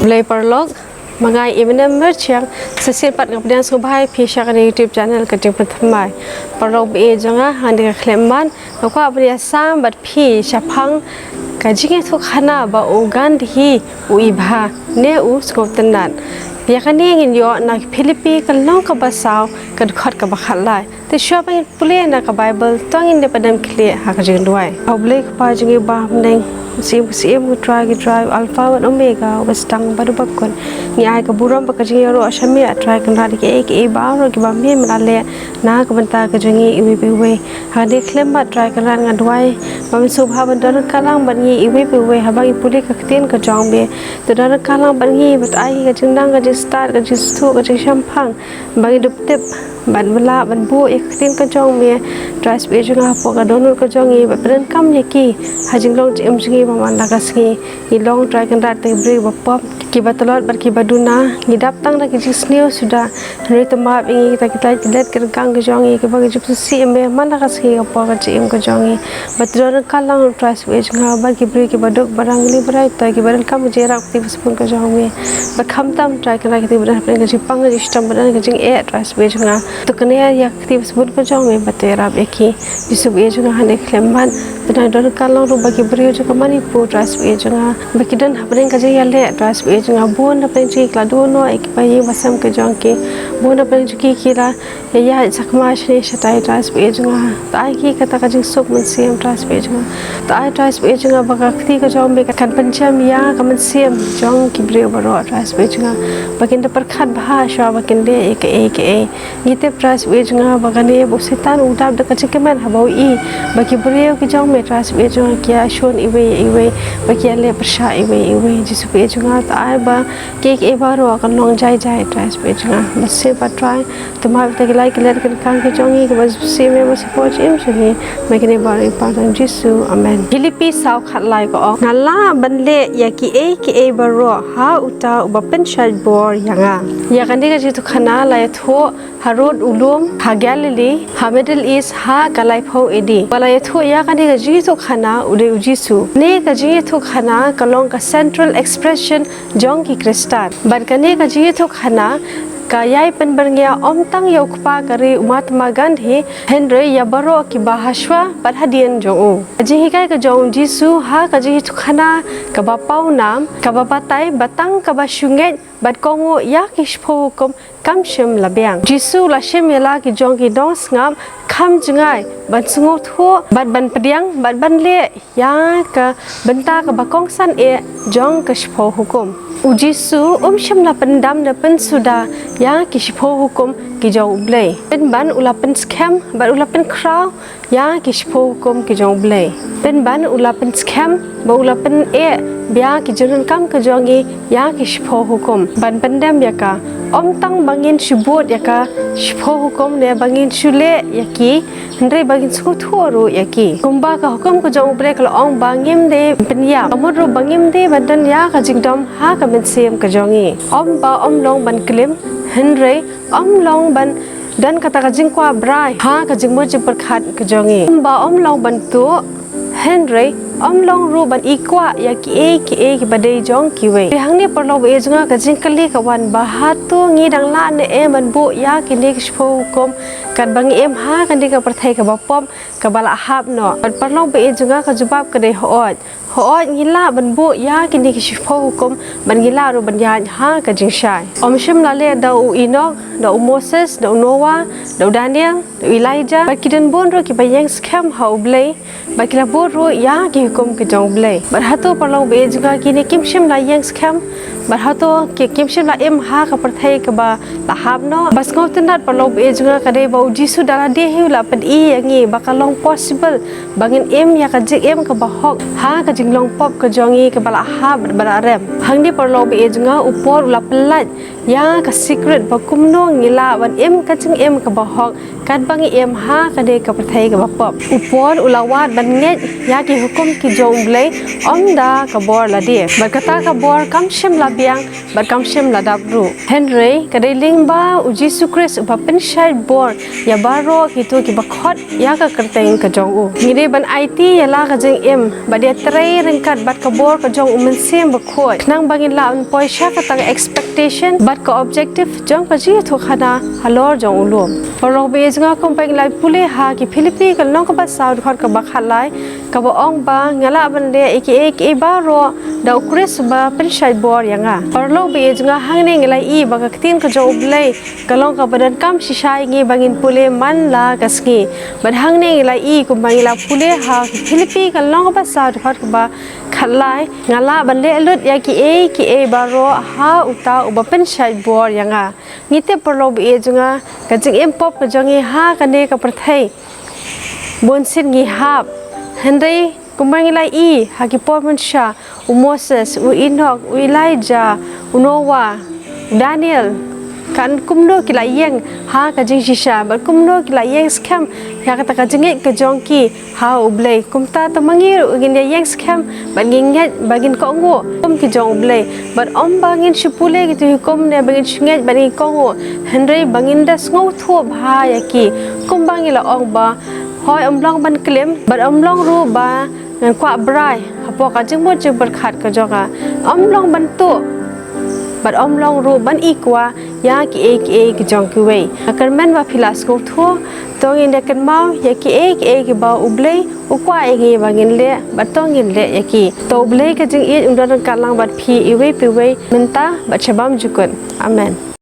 Mulai perlog mengai Eminem merchang sesempat kemudian subhai pisah ke YouTube channel keting pertama perlog be janga handi kleman ko abria sam bat phi chapang kajing tu khana ba ugan hi uibha ne u skoptanan biakani ngin yo na Philippi kalong ka basaw kad khot ka bakhalai te shopping pule na ka Bible tong independent clear ha ka jing duai public pa jing ba mneng sim try alpha and omega was tang badu bakon ni ai ka buram ba ka jing ro ashami try kan radi ke ba ro ki ba me male na ka banta ka jing i we ha de klem ba try kan ran ngadwai ba min subha ban dan kalang ban ni i we ha ba i puli ka kten ka jong be to dan kalang ban ni bat ai ka jing dang ka jing start ka jing stu ka jing shampang ba i dup tip ban bela ban bu ik tin ka jong me try spe jing ha po ka donul ka jong i ba pren kam ye ki ha jing long em jing man lagasngi i long try kan rat te bri ba pop ki batolot bar ki baduna ni dap tang na ki jisneo sudah hari tama ingi kita let kan kang ka jong i ki ba jup si me man lagasngi ka po ka em ka jong i batron kalang try spe jing ha ba ki bri ki baduk barang li brai ta ki baran kam je rak ti spun ka jong me ba kham tam try kan ki baran ka ji pang ji stam baran ka jing e try spe jing ha to kan ya ki spun ka jong me batera be ki bisu be jing ha ne klemban dan don kalang ru ba ki bri ju ka mani po tras be janga bakidan hapren ka je yale tras be janga bon hapren chi kla do no ek pa ye basam ka jang ke bon hapren chi ki kira ya sakma shne shatai tras be janga tai ki kata ka jing sok man siam tras be janga tai tras be janga ba ka khti ka jong be ka kan pancham ya ka man siam jong ki bre ba ro tras be janga bakin da par khat bha sha bakin de ek gite tras be janga ba ka ne bo setan udab da ka chikeman habau i ba ki bre ki jong me tras be janga kya shon iwe bagi ale persha iwe jisu pe junga ta ba ke baro kan long jai try pe junga bas se pa try to ma ta like let kan kan ke jongi ke bas se me bas po chim chini me ke baro pa tan jisu amen Philippi saw khat lai ko ngala ban le ya ki baro ha uta ba pen shai bor yanga ya kan de jitu khana lai tho harod ulum ha galili ha middle east ha kalai pho edi wala ya tho ya kan de jitu khana ude ujisu ne ka ji thuk khana kalong ka central expression jong ki kristan ban kane ka ji thuk khana ka yai pen berngya om tang yo kpa kari Mahatma Gandhi Henry ya baro ki bahashwa padhadian jong ji hikai ka jong jisu ha ka ji thuk khana ka ba pau nam ka ba patai batang ka ba shunget bat kongo ya ki shpho kom kam shem labyang jisu la shem yala ki jong ki dong ngam kham jingai ban sungo tho bat ban pediang bat ban le ya ka benta ka bakong san e jong ka shpho hukum ujisu shem la pendam da pen suda ya ki shpho hukum ki jong blai pen ban ula pen scam ban ula pen kraw ya ki shpho hukum ki jong blai pen ban ula pen scam ba ula pen e bia ki jonan kam ka jongi ya ki shpho hukum ban pendam ya ka tang bangin shubot ya ka shpho hukum ne bangin shule ya ki ndre bangin su thoro ya ki kumba ka hukum ko jong break la ong bangim de penya amur ro bangim de badan ya ka jingdom ha ka men sem ka jongi ba long ban klim henry long ban dan kata ka jing kwa brai ha ka jing mo jing perkhat ka jongi ba long ban tu henry long ru ban ikwa ya ki badai jong ki we hang ni parlo be junga ka jing kali ka wan ba ha tu ngi dang la ne e man bu ya ki ni shpo kom kan bang em ha kan di ka perthai ka ba pom ka bala hab no parlo be junga ka jubab ka dei hoot ngila ban bu ya ki ni shpo kom ban ngila ru ban ya ha ka jing shai shim la le da u Enoch da u Moses da u Noah da u Daniel da u Elijah ba ki den bon ro ki ba yang scam ha u blai ba ki la bo ro ya ki hukum ke jong blai bar hato parlo be juga ki ne kim shim la yang scam bar hato ki kim shim la em ha ka perthai ka ba la hab no bas ngau tenat parlo be juga ka dei ba jisu dala de hi la pen i yangi ba ka long possible bangin em ya ka jik em ka ba hok ha ka jing long pop ka jongi ka bala hab bara rem hang ni parlo be juga upor la pelat ya ka secret ba kumno ngila ban ka ching ka ba hok kat bang ha ka de ka pathai ka ba pop upon ulawat ban nge ya ki hukum ki jong ble da ka bor la de ba kata ka bor kam shem la biang ba kam shem la dabru henry ka de ling ba u jisu christ ba pen shai bor ya baro ki to ki ba khot ya ka kerteng ka jong u ngire ban it ya la ka jeng ba de trei reng kat bat ka bor ka jong men sem ba khoi nang bangin la un poisha ka tang expectation bat ka objective jong ka ji tho khana halor jong ulom poro be nga kompeng lai pule ha ki philippi ka nong ka ba saud khot ka ba khalai ka ba ong ba ngala ban de ek ba ro da ukres ba pen shai bor yanga parlo be nga hangne ngelai I ba ka tin ka job lei ka long ka badan kam shishai ngi bangin pule man la kasgi bad hangne ngelai I ku bangila pule ha philippi ka long ba saud khot ka ba khalai ngala ban de lut ya ki e ba ro ha uta uba pen shai bor yanga ngite parlo be nga ka jing pop ka jongi ha ka ne ka prathai bon sin ngi hap henry kumangilai I haki porman sha u Moses u Enoch u Elijah u Noah Daniel kan kumno kila yeng ha ka jing shisha ba kumno kila yeng scam ya kata ka jingit ka jongki ha u blai kumta ta mangir u gin yeng scam ba nginget bagin ko ngo kum ki jong blai but om bangin shipule ki tu kum ne bagin shinget ba ni ko ngo henry bangin das ngo thu bha ya ki kum bangila ong ba hoi long ban klem but long ru ba kwa brai hapo ka jingmo jing bar khat ka joga long ban tu but long ru ban ikwa ya ki ki jong ki wei akan men wa philas ko tho tong in de kan mau ya ki ki ba ublei ukwa ngi bangin le ba tong in le ya ki to ublei ka jing I undon kalang bat phi iwe pi wei menta ba chabam jukun amen